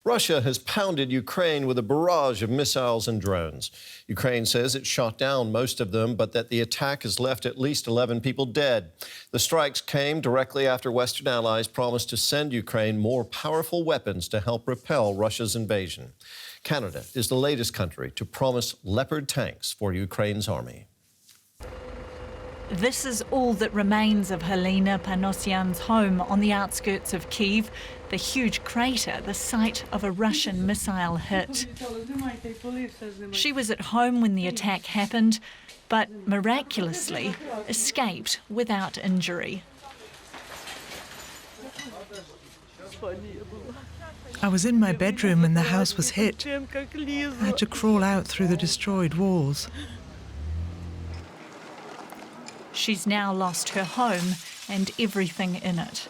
Russia has pounded Ukraine with a barrage of missiles and drones. Ukraine says it shot down most of them, but that the attack has left at least 11 people dead. The strikes came directly after Western allies promised to send Ukraine more powerful weapons to help repel Russia's invasion. Canada is the latest country to promise Leopard tanks for Ukraine's army. This is all that remains of Helena Panosyan's home on the outskirts of Kyiv, the huge crater, the site of a Russian missile hit. She was at home when the attack happened, but miraculously escaped without injury. I was in my bedroom when the house was hit. I had to crawl out through the destroyed walls. She's now lost her home and everything in it.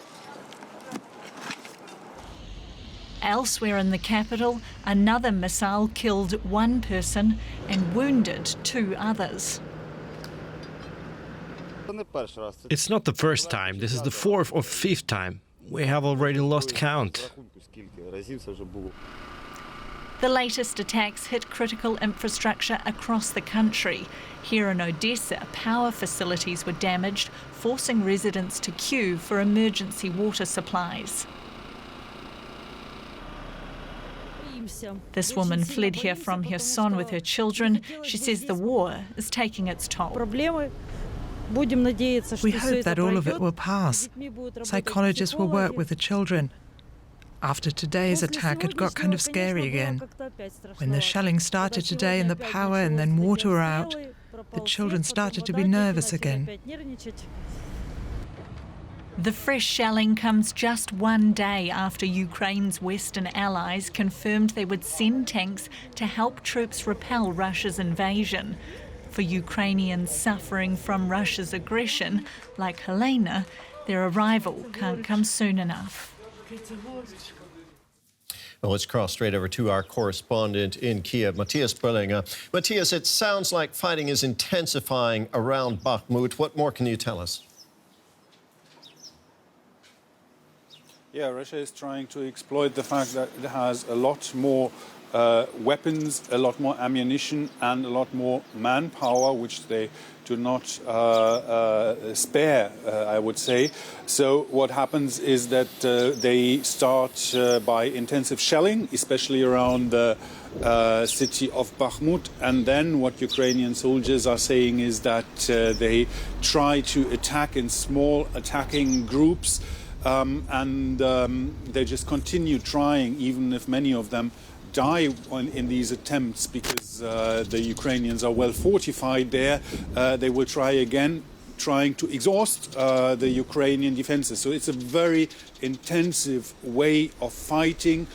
Elsewhere in the capital, another missile killed one person and wounded two others. It's not the first time. This is the fourth or fifth time. We have already lost count. The latest attacks hit critical infrastructure across the country. Here in Odessa, power facilities were damaged, forcing residents to queue for emergency water supplies. This woman fled here from Kherson with her children. She says the war is taking its toll. We hope that all of it will pass. Psychologists will work with the children. After today's attack, it got kind of scary again. When the shelling started today and the power and then water were out, the children started to be nervous again. The fresh shelling comes just one day after Ukraine's Western allies confirmed they would send tanks to help troops repel Russia's invasion. For Ukrainians suffering from Russia's aggression, like Helena, their arrival can't come soon enough. Well, let's cross straight over to our correspondent in Kiev, Matthias Berlinger. Matthias, it sounds like fighting is intensifying around Bakhmut. What more can you tell us? Yeah, Russia is trying to exploit the fact that it has a lot more weapons, a lot more ammunition and a lot more manpower, which they do not spare, I would say. So what happens is that they start by intensive shelling, especially around the city of Bakhmut. And then what Ukrainian soldiers are saying is that they try to attack in small attacking groups. They just continue trying, even if many of them die in these attempts, because the Ukrainians are well fortified there. They will try again, trying to exhaust the Ukrainian defenses. So it's a very intensive way of fighting.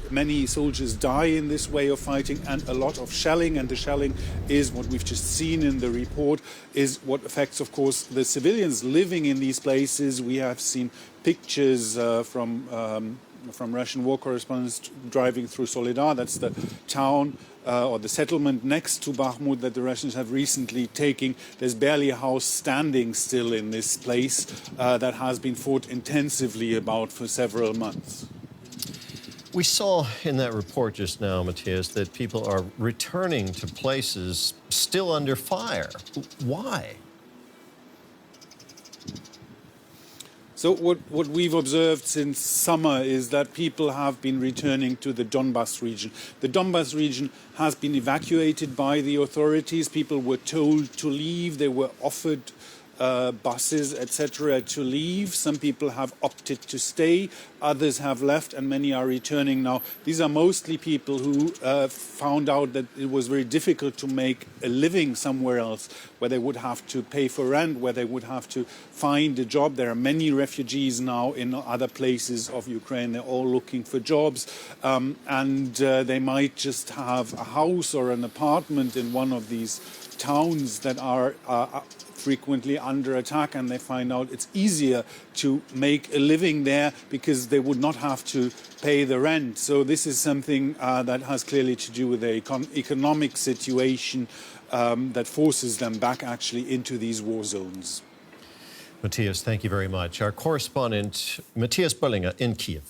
Many soldiers die in this way of fighting, and a lot of shelling, and the shelling is what we've just seen in the report, is what affects, of course, the civilians living in these places. We have seen pictures from Russian war correspondents driving through Soledar. That's the town or the settlement next to Bakhmut that the Russians have recently taken. There's barely a house standing still in this place that has been fought intensively about for several months. We saw in that report just now, Matthias, that people are returning to places still under fire. Why? So what we've observed since summer is that people have been returning to the Donbas region. The Donbas region has been evacuated by the authorities. People were told to leave. They were offered buses, etc., to leave. Some people have opted to stay. Others have left, and many are returning now. These are mostly people who found out that it was very difficult to make a living somewhere else, where they would have to pay for rent, where they would have to find a job. There are many refugees now in other places of Ukraine. They're all looking for jobs, and they might just have a house or an apartment in one of these towns that are frequently under attack, and they find out it's easier to make a living there because they would not have to pay the rent. So this is something that has clearly to do with the economic situation that forces them back actually into these war zones. Matthias, thank you very much. Our correspondent, Matthias Böllinger in Kyiv.